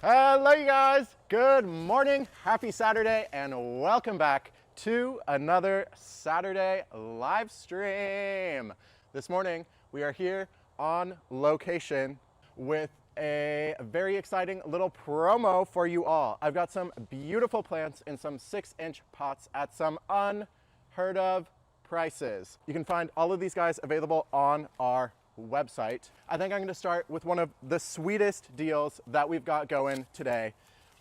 Hello you guys, good morning, happy Saturday, and welcome back to another Saturday live stream. This morning we are here on location with a very exciting little promo for you all. I've got some beautiful plants in some 6-inch pots at some unheard of prices. You can find all of these guys available on our website. I think I'm going to start with one of the sweetest deals that we've got going today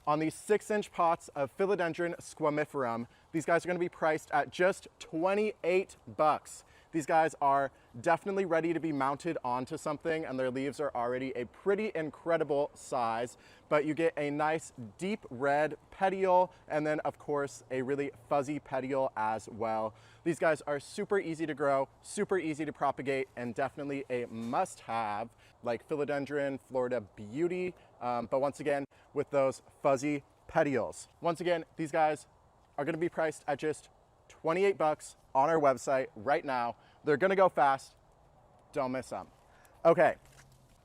on these 6-inch pots of Philodendron squamiferum. These guys are going to be priced at just 28 bucks. These guys are definitely ready to be mounted onto something, and their leaves are already a pretty incredible size, but you get a nice deep red petiole and then of course a really fuzzy petiole as well. These guys are super easy to grow, super easy to propagate, and definitely a must-have like Philodendron Florida Beauty, but once again with those fuzzy petioles. Once again, these guys are going to be priced at just 28 bucks on our website right now. They're gonna go fast, don't miss them. Okay,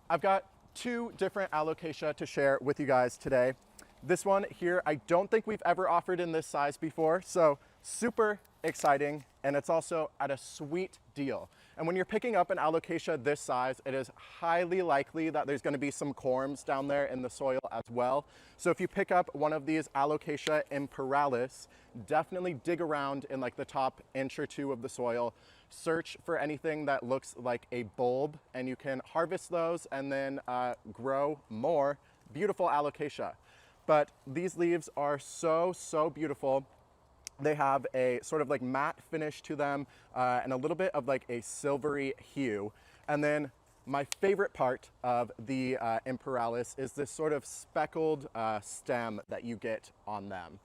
I've got two different alocasia to share with you guys today. This one here, I don't think we've ever offered in this size before, so super exciting, and it's also at a sweet deal. And when you're picking up an alocasia this size, it is highly likely that there's gonna be some corms down there in the soil as well. So if you pick up one of these alocasia imperalis, definitely dig around in like the top inch or two of the soil, search for anything that looks like a bulb, and you can harvest those and then grow more beautiful alocasia. But these leaves are so beautiful. They have a sort of like matte finish to them and a little bit of like a silvery hue. And then my favorite part of the imperalis is this sort of speckled stem that you get on them.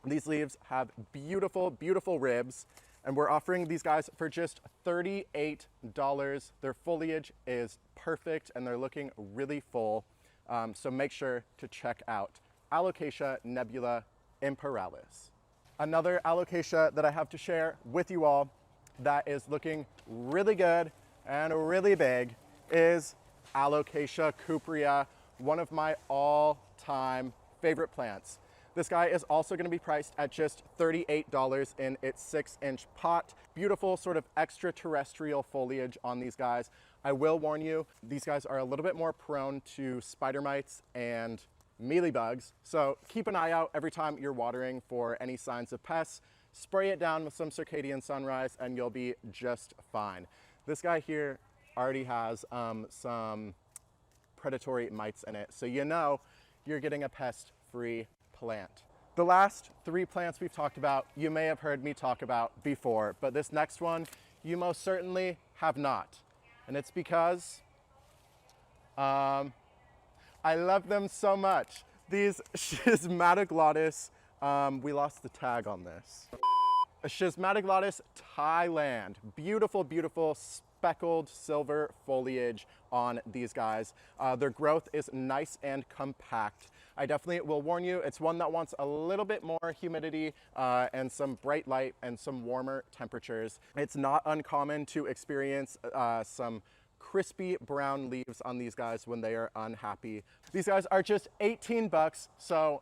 These leaves have beautiful ribs, and we're offering these guys for just $38. Their foliage is perfect and they're looking really full. So make sure to check out Alocasia nebula imperalis. Another alocasia that I have to share with you all that is looking really good and really big is Alocasia cuprea, one of my all-time favorite plants. This guy is also going to be priced at just $38 in its 6-inch pot. Beautiful sort of extraterrestrial foliage on these guys. I will warn you, these guys are a little bit more prone to spider mites and mealybugs, so keep an eye out every time you're watering for any signs of pests. Spray it down with some circadian sunrise and you'll be just fine. This guy here already has some predatory mites in it, so you know you're getting a pest-free plant. The last three plants we've talked about, you may have heard me talk about before, but this next one, you most certainly have not. And it's because I love them so much. These Schismatoglotis, we lost the tag on this. A Schismatoglotis Thailand. Beautiful speckled silver foliage on these guys. Their growth is nice and compact. I definitely will warn you, it's one that wants a little bit more humidity and some bright light and some warmer temperatures. It's not uncommon to experience some crispy brown leaves on these guys when they are unhappy. These guys are just 18 bucks, so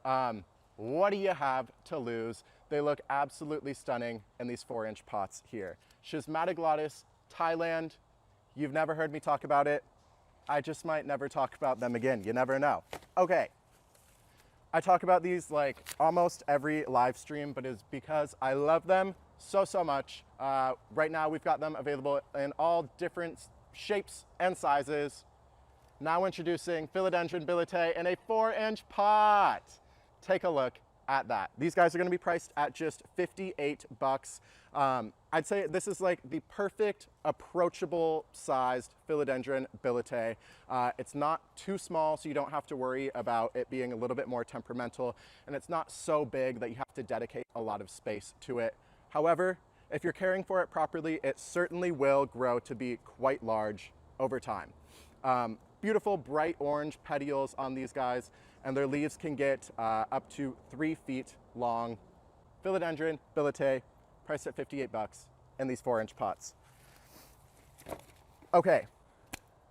what do you have to lose? They look absolutely stunning in these 4-inch pots here. Schismatoglotis Thailand, you've never heard me talk about it. I just might never talk about them again, you never know. Okay, I talk about these like almost every live stream, but it's because I love them so much. Right now we've got them available in all different shapes and sizes. Now introducing Philodendron billet in a 4-inch pot. Take a look at that. These guys are going to be priced at just 58 bucks. I'd say this is like the perfect approachable sized Philodendron billet. It's not too small, so you don't have to worry about it being a little bit more temperamental, and it's not so big that you have to dedicate a lot of space to it. However, if you're caring for it properly, it certainly will grow to be quite large over time. Beautiful bright orange petioles on these guys, and their leaves can get up to 3 feet long. Philodendron billet, priced at 58 bucks in these 4-inch pots. Okay,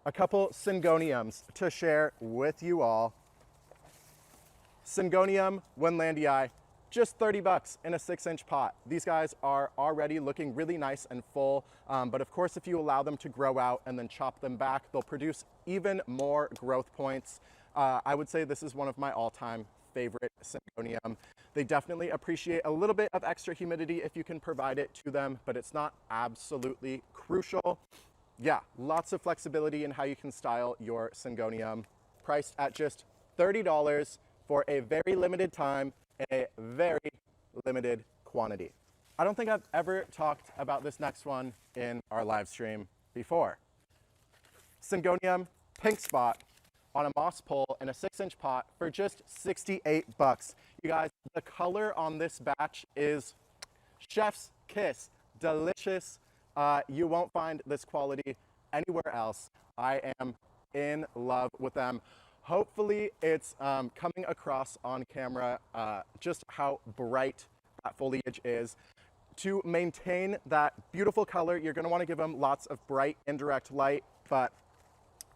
a couple syngoniums to share with you all. Syngonium winlandii, just 30 bucks in a 6-inch pot. These guys are already looking really nice and full, but of course if you allow them to grow out and then chop them back, they'll produce even more growth points. I would say this is one of my all-time favorite Syngonium. They definitely appreciate a little bit of extra humidity if you can provide it to them, but it's not absolutely crucial. Yeah, lots of flexibility in how you can style your Syngonium, priced at just $30 for a very limited time in a very limited quantity. I don't think I've ever talked about this next one in our live stream before. Syngonium pink spot on a moss pole in a 6-inch pot for just 68 bucks. You guys, the color on this batch is chef's kiss, delicious. You won't find this quality anywhere else. I am in love with them. Hopefully it's coming across on camera just how bright that foliage is. To maintain that beautiful color, you're going to want to give them lots of bright indirect light, but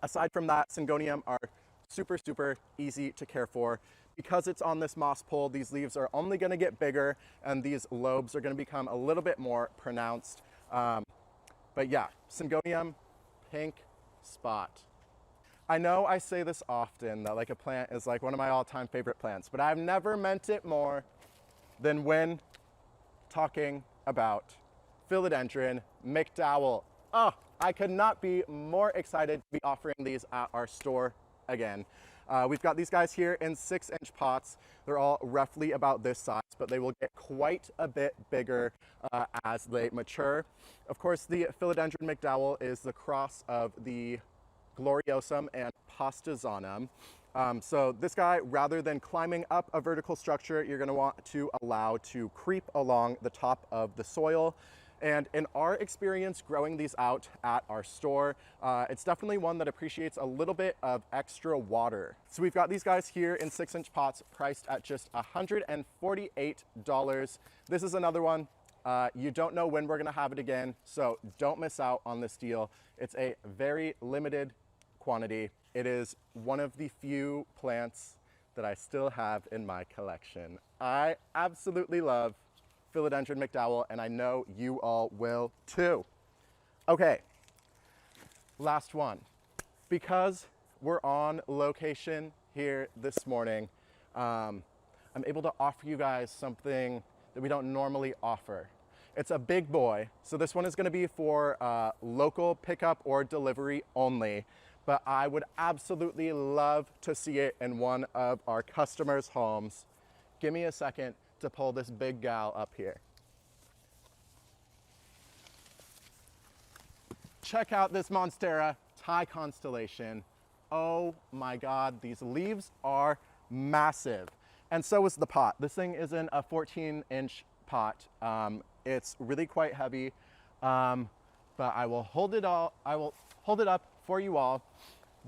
aside from that, Syngonium are super, super easy to care for. Because it's on this moss pole, these leaves are only going to get bigger and these lobes are going to become a little bit more pronounced. But yeah, Syngonium pink spot. I know I say this often that like a plant is like one of my all-time favorite plants, but I've never meant it more than when talking about Philodendron McDowell. Oh, I could not be more excited to be offering these at our store again. We've got these guys here in 6-inch pots. They're all roughly about this size, but they will get quite a bit bigger as they mature. Of course, the Philodendron McDowell is the cross of the Gloriosum and Pastazanum. So this guy, rather than climbing up a vertical structure, you're going to want to allow to creep along the top of the soil. And in our experience growing these out at our store, it's definitely one that appreciates a little bit of extra water. So we've got these guys here in 6-inch pots priced at just $148. This is another one. You don't know when we're going to have it again, so don't miss out on this deal. It's a very limited quantity. It is one of the few plants that I still have in my collection. I absolutely love Philodendron McDowell, and I know you all will too. Okay, last one. Because we're on location here this morning, I'm able to offer you guys something that we don't normally offer. It's a big boy, so this one is going to be for local pickup or delivery only, but I would absolutely love to see it in one of our customers' homes. Give me a second to pull this big gal up here. Check out this Monstera Thai constellation. Oh my God, these leaves are massive. And so is the pot. This thing is in a 14-inch pot. It's really quite heavy, but I will hold it up for you all.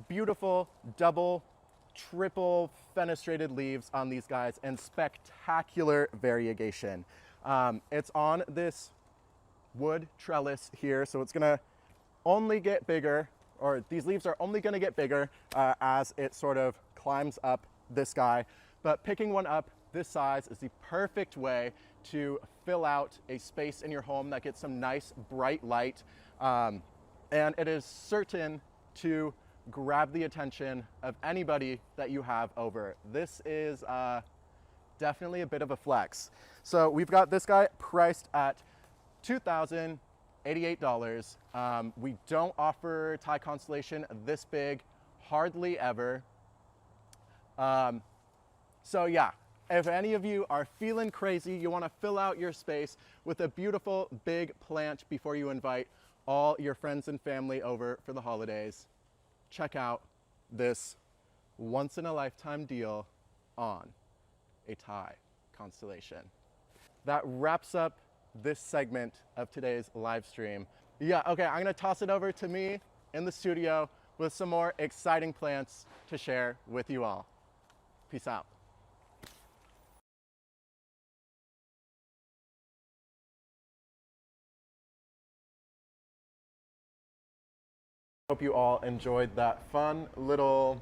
Beautiful double, triple fenestrated leaves on these guys and spectacular variegation. It's on this wood trellis here, so it's gonna only get bigger, or these leaves are only gonna get bigger as it sort of climbs up this guy. But picking one up this size is the perfect way to fill out a space in your home that gets some nice bright light. And it is certain to grab the attention of anybody that you have over. This is definitely a bit of a flex. So we've got this guy priced at $2,088. We don't offer Thai constellation this big hardly ever. So yeah, if any of you are feeling crazy, you want to fill out your space with a beautiful big plant before you invite all your friends and family over for the holidays, check out this once-in-a-lifetime deal on a Thai constellation. That wraps up this segment of today's live stream. Yeah, okay, I'm gonna toss it over to me in the studio with some more exciting plants to share with you all. Peace out. Hope you all enjoyed that fun little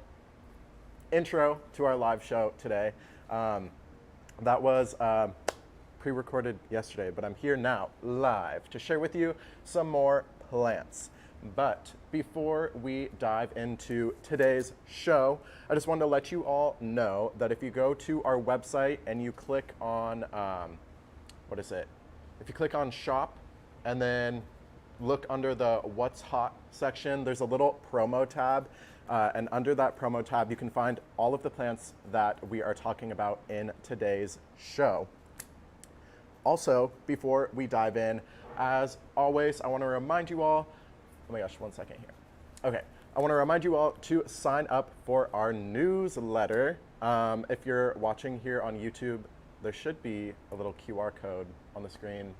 intro to our live show today. That was pre-recorded yesterday, but I'm here now live to share with you some more plants. But before we dive into today's show, I just wanted to let you all know that if you go to our website and you click on, If you click on shop and then look under the what's hot section, there's a little promo tab. And under that promo tab, you can find all of the plants that we are talking about in today's show. Also, before we dive in, as always, I want to remind you all, oh my gosh, 1 second here. Okay, I want to remind you all to sign up for our newsletter. If you're watching here on YouTube, there should be a little QR code on the screen.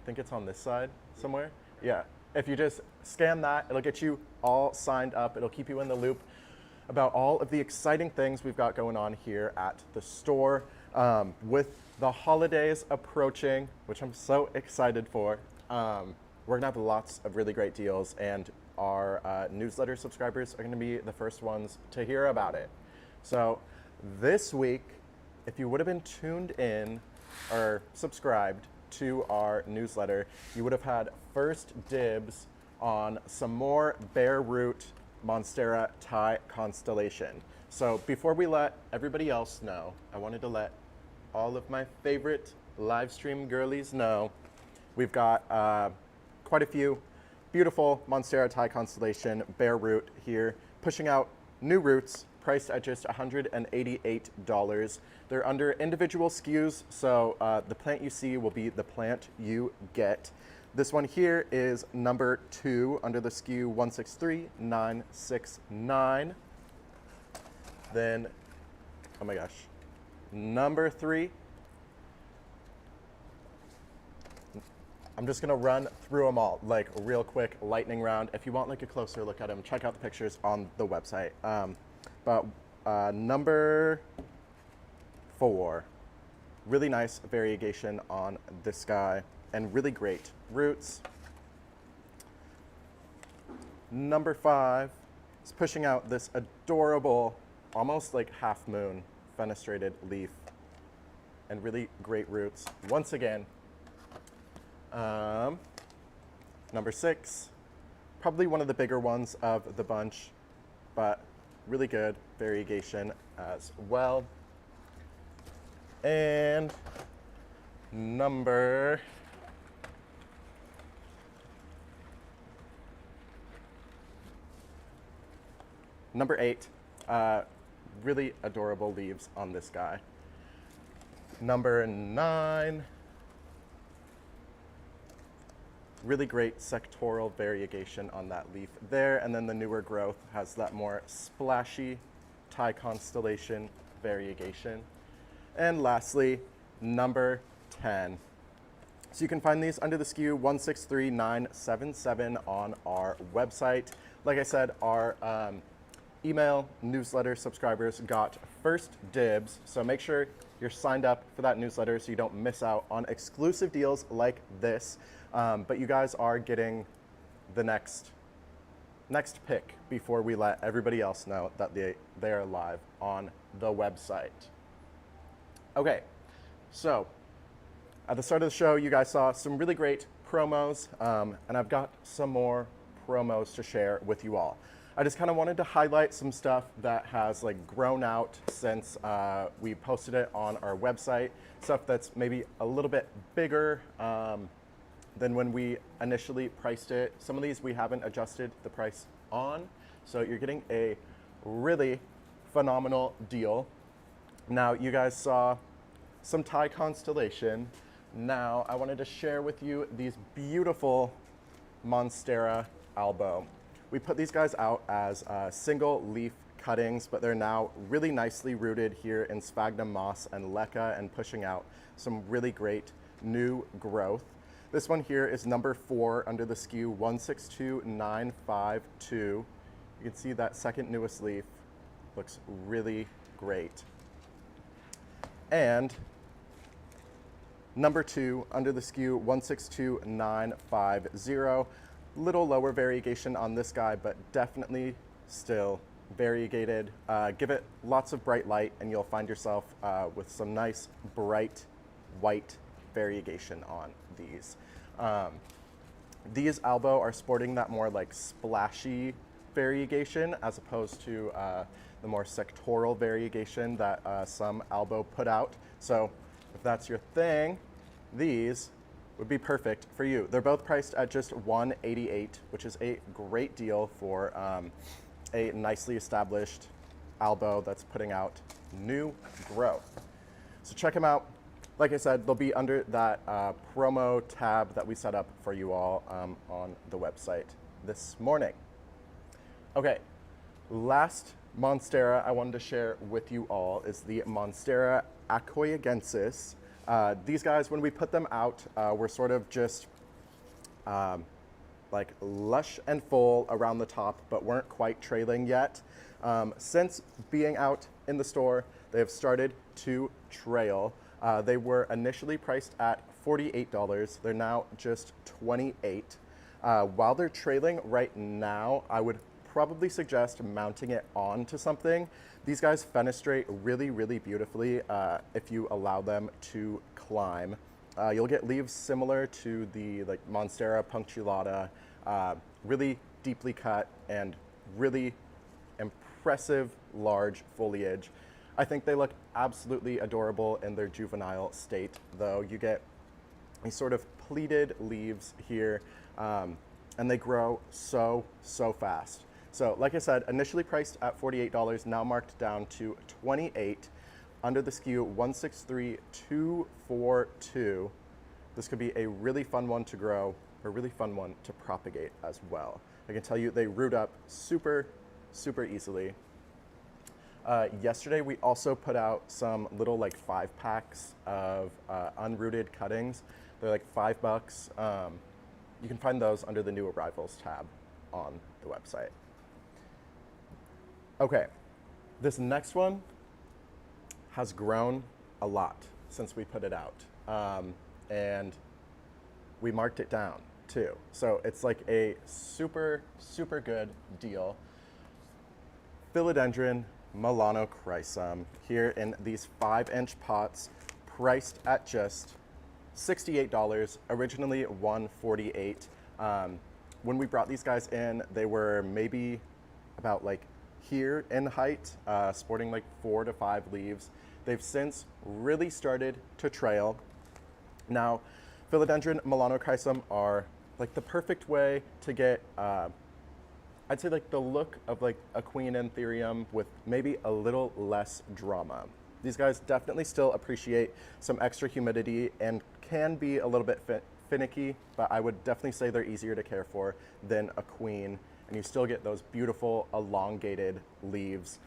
I think it's on this side somewhere. Yeah, if you just scan that, it'll get you all signed up. It'll keep you in the loop about all of the exciting things we've got going on here at the store. With the holidays approaching, which I'm so excited for, we're gonna have lots of really great deals, and our newsletter subscribers are gonna be the first ones to hear about it. So this week, if you would have been tuned in or subscribed to our newsletter, you would have had first dibs on some more bare root MONSTERA Thai Constellation. So before we let everybody else know, I wanted to let all of my favorite live stream girlies know we've got quite a few beautiful MONSTERA Thai Constellation bare root here, pushing out new roots priced at just $188. They're under individual SKUs, so the plant you see will be the plant you get. This one here is number 2 under the SKU 163969. Then, oh my gosh, number 3. I'm just gonna run through them all, like real quick, lightning round. If you want like a closer look at them, check out the pictures on the website. Number 4, really nice variegation on this guy and really great roots. Number 5 is pushing out this adorable, almost like half moon fenestrated leaf and really great roots. Once again, number 6, probably one of the bigger ones of the bunch, but really good variegation as well. And number 8, really adorable leaves on this guy. Number 9, really great sectoral variegation on that leaf there, and then the newer growth has that more splashy Thai Constellation variegation. And lastly, number 10. So you can find these under the SKU 163977 on our website. Like I said, our email newsletter subscribers got first dibs, so make sure you're signed up for that newsletter so you don't miss out on exclusive deals like this. But you guys are getting the next pick before we let everybody else know that they are live on the website. Okay, so at the start of the show, you guys saw some really great promos, and I've got some more promos to share with you all. I just kind of wanted to highlight some stuff that has like grown out since we posted it on our website, stuff that's maybe a little bit bigger than when we initially priced it. Some of these we haven't adjusted the price on, so you're getting a really phenomenal deal. Now, you guys saw some Thai Constellation. Now, I wanted to share with you these beautiful MONSTERA albo. We put these guys out as single leaf cuttings, but they're now really nicely rooted here in sphagnum moss and leca and pushing out some really great new growth. This one here is number 4 under the SKU 162952. You can see that second newest leaf looks really great. And number 2 under the SKU 162950. Little lower variegation on this guy, but definitely still variegated. Give it lots of bright light and you'll find yourself with some nice bright white variegation on these. These Albo are sporting that more like splashy variegation as opposed to the more sectoral variegation that some Albo put out. So if that's your thing, these would be perfect for you. They're both priced at just $188, which is a great deal for a nicely established Albo that's putting out new growth. So check them out. Like I said, they'll be under that promo tab that we set up for you all on the website this morning. Okay, last Monstera I wanted to share with you all is the Monstera Akoyagensis. These guys, when we put them out, were sort of just like lush and full around the top, but weren't quite trailing yet. Since being out in the store, they have started to trail. They were initially priced at $48. They're now just $28. While they're trailing right now, I would probably suggest mounting it onto something. These guys fenestrate really, really beautifully if you allow them to climb. You'll get leaves similar to the like Monstera punctulata, really deeply cut and really impressive large foliage. I think they look absolutely adorable in their juvenile state, though. You get these sort of pleated leaves here, and they grow so fast. So like I said, initially priced at $48, now marked down to $28 under the SKU 163242. This could be a really fun one to grow, or a really fun one to propagate as well. I can tell you they root up super easily. Yesterday we also put out some little like 5-packs of unrooted cuttings. They're like $5. You can find those under the new arrivals tab on the website. Okay, this next one has grown a lot since we put it out. And we marked it down too. So it's like a super good deal. Philodendron Melanochrysum here in these 5-inch pots, priced at just $68, originally $148. When we brought these guys in, they were maybe about like here in height, sporting like 4 to 5 leaves. They've since really started to trail. Now, Philodendron Melanochrysum are like the perfect way to get I'd say like the look of like a queen anthurium with maybe a little less drama. These guys definitely still appreciate some extra humidity and can be a little bit finicky, but I would definitely say they're easier to care for than a queen, and you still get those beautiful elongated leaves.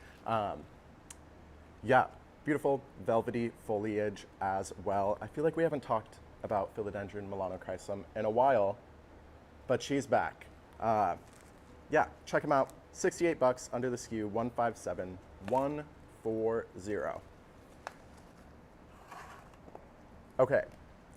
Yeah, beautiful velvety foliage as well. I feel like we haven't talked about Philodendron Melanochrysum in a while, but she's back. Yeah, check them out. $68 under the SKU 157140. Okay,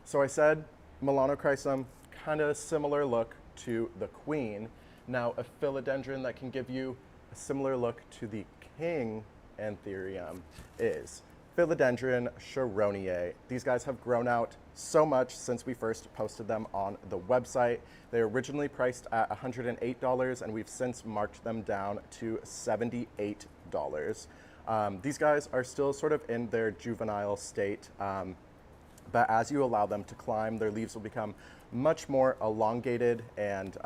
so I said Melanochrysum, kind of similar look to the queen. Now a philodendron that can give you a similar look to the king anthurium is Philodendron Charoniae. These guys have grown out so much since we first posted them on the website. They were originally priced at $108, and we've since marked them down to $78. These guys are still sort of in their juvenile state, but as you allow them to climb, their leaves will become much more elongated and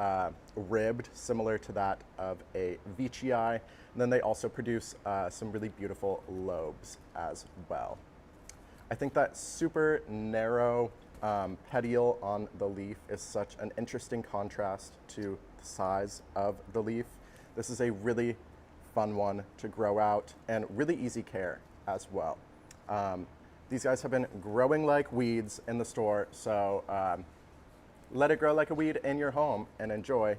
ribbed, similar to that of a veitchii. And then they also produce some really beautiful lobes as well. I think that super narrow petiole on the leaf is such an interesting contrast to the size of the leaf. This is a really fun one to grow out and really easy care as well. These guys have been growing like weeds in the store, so let it grow like a weed in your home and enjoy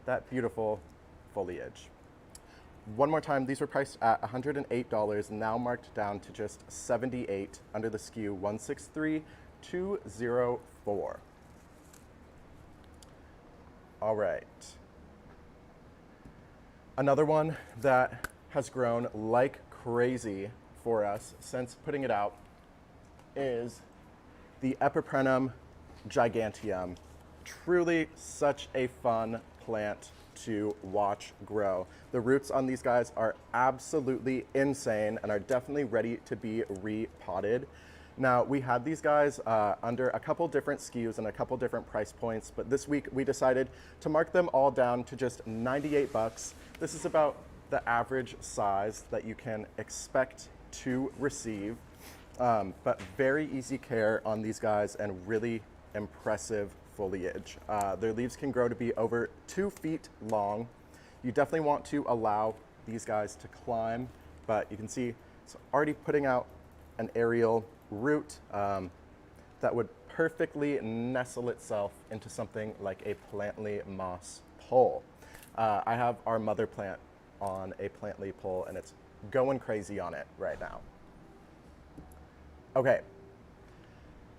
that beautiful foliage. One more time, these were priced at $108, now marked down to just $78 under the SKU 163204. All right. Another one that has grown like crazy for us since putting it out is the Epiprenum giganteum. Truly such a fun plant to watch grow. The roots on these guys are absolutely insane and are definitely ready to be repotted. Now, we had these guys under a couple different SKUs and a couple different price points, but this week we decided to mark them all down to just 98 bucks. This is about the average size that you can expect to receive, but very easy care on these guys and really impressive foliage. Their leaves can grow to be over 2 feet long. You definitely want to allow these guys to climb, but you can see it's already putting out an aerial root that would perfectly nestle itself into something like a plantly moss pole. I have our mother plant on a plantly pole and it's going crazy on it right now. Okay,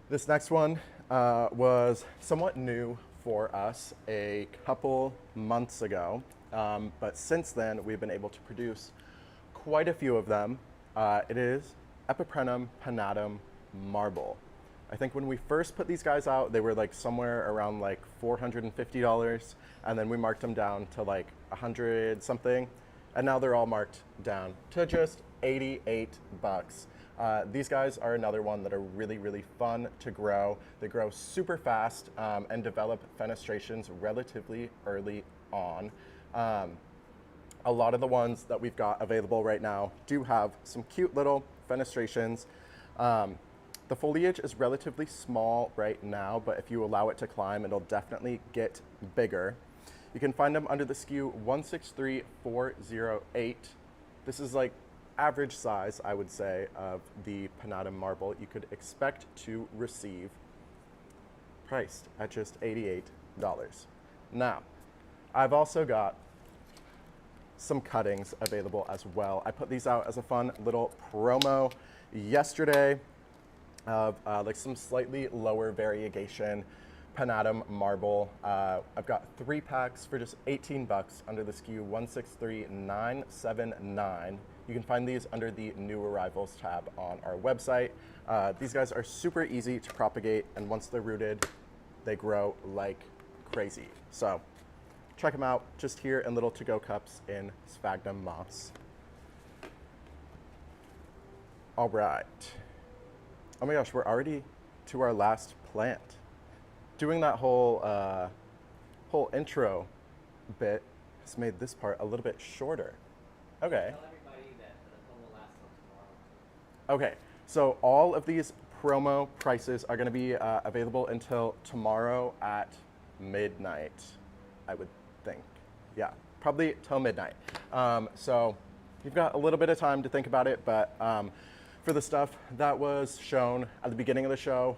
this next one was somewhat new for us a couple months ago, but since then we've been able to produce quite a few of them. It is Epiprenum pinnatum marble. I think when we first put these guys out, they were like somewhere around like $450, and then we marked them down to like 100 something, and now they're all marked down to just 88 bucks. These guys are another one that are really, really fun to grow. They grow super fast and develop fenestrations relatively early on. A lot of the ones that we've got available right now do have some cute little fenestrations. The foliage is relatively small right now, but if you allow it to climb, it'll definitely get bigger. You can find them under the SKU 163408. This is like average size, I would say, of the pinnatum marble you could expect to receive, priced at just $88. Now, I've also got some cuttings available as well. I put these out as a fun little promo yesterday of like some slightly lower variegation pinnatum marble. I've got 3 packs for just 18 bucks under the SKU 163979. You can find these under the new arrivals tab on our website. These guys are super easy to propagate, and once they're rooted, they grow like crazy. So check them out just here in little to-go cups in sphagnum moss. All right. Oh my gosh, we're already to our last plant. Doing that whole intro bit has made this part a little bit shorter. Okay. Tell everybody that the promo lasts till tomorrow. Okay, so all of these promo prices are going to be available until tomorrow at midnight, I would think. Yeah, probably till midnight. So you've got a little bit of time to think about it, but for the stuff that was shown at the beginning of the show,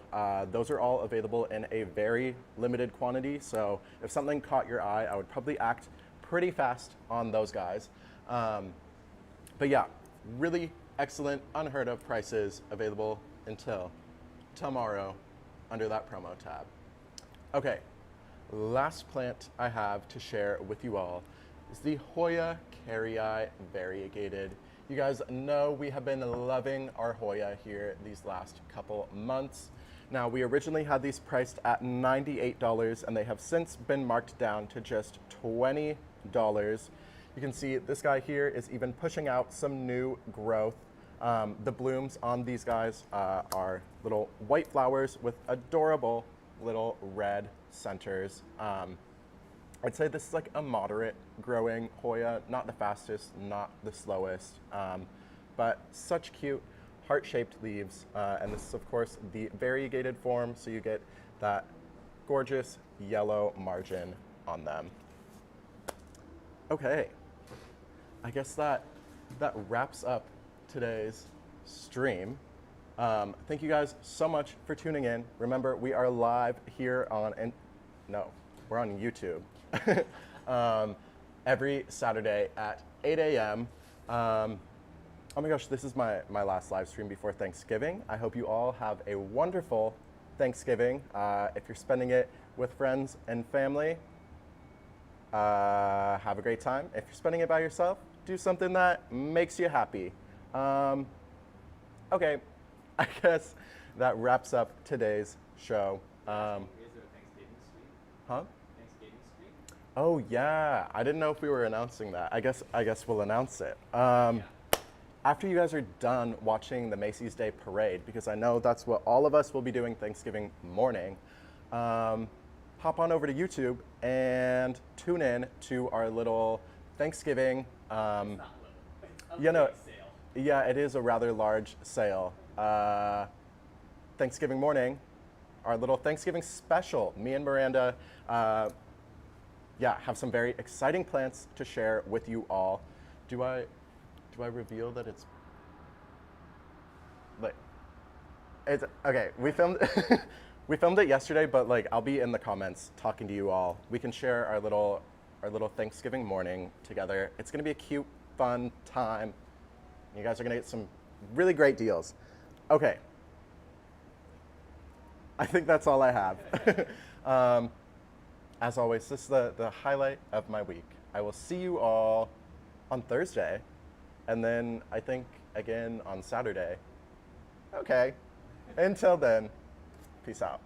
those are all available in a very limited quantity. So if something caught your eye, I would probably act pretty fast on those guys. But yeah, really excellent, unheard of prices available until tomorrow under that promo tab. Okay, last plant I have to share with you all is the Hoya carrii variegated. You guys know we have been loving our Hoya here these last couple months. Now, we originally had these priced at $98, and they have since been marked down to just $20. You can see this guy here is even pushing out some new growth. The blooms on these guys are little white flowers with adorable little red centers. I'd say this is like a moderate growing Hoya, not the fastest, not the slowest, but such cute heart-shaped leaves. And this is of course the variegated form, so you get that gorgeous yellow margin on them. Okay, I guess that wraps up today's stream. Thank you guys so much for tuning in. Remember, we are live here on, we're on YouTube every Saturday at 8 a.m. Oh my gosh, this is my last live stream before Thanksgiving. I hope you all have a wonderful Thanksgiving. If you're spending it with friends and family, have a great time. If you're spending it by yourself, do something that makes you happy. Okay, I guess that wraps up today's show. Is there a Thanksgiving streak? Huh? Thanksgiving streak? Oh yeah, I didn't know if we were announcing that. I guess we'll announce it. After you guys are done watching the Macy's Day Parade, because I know that's what all of us will be doing Thanksgiving morning, hop on over to YouTube and tune in to our little Thanksgiving. It's not little. It's a You know, big sale. yeah, it is a rather large sale. Thanksgiving morning, our little Thanksgiving special. Me and Miranda, have some very exciting plans to share with you all. Do I reveal that it's like it's okay? We filmed we filmed it yesterday, but like I'll be in the comments talking to you all. We can share our little Thanksgiving morning together. It's gonna be a cute, fun time. You guys are gonna get some really great deals. Okay. I think that's all I have. As always, this is the highlight of my week. I will see you all on Thursday, and then I think again on Saturday. Okay. Until then, peace out.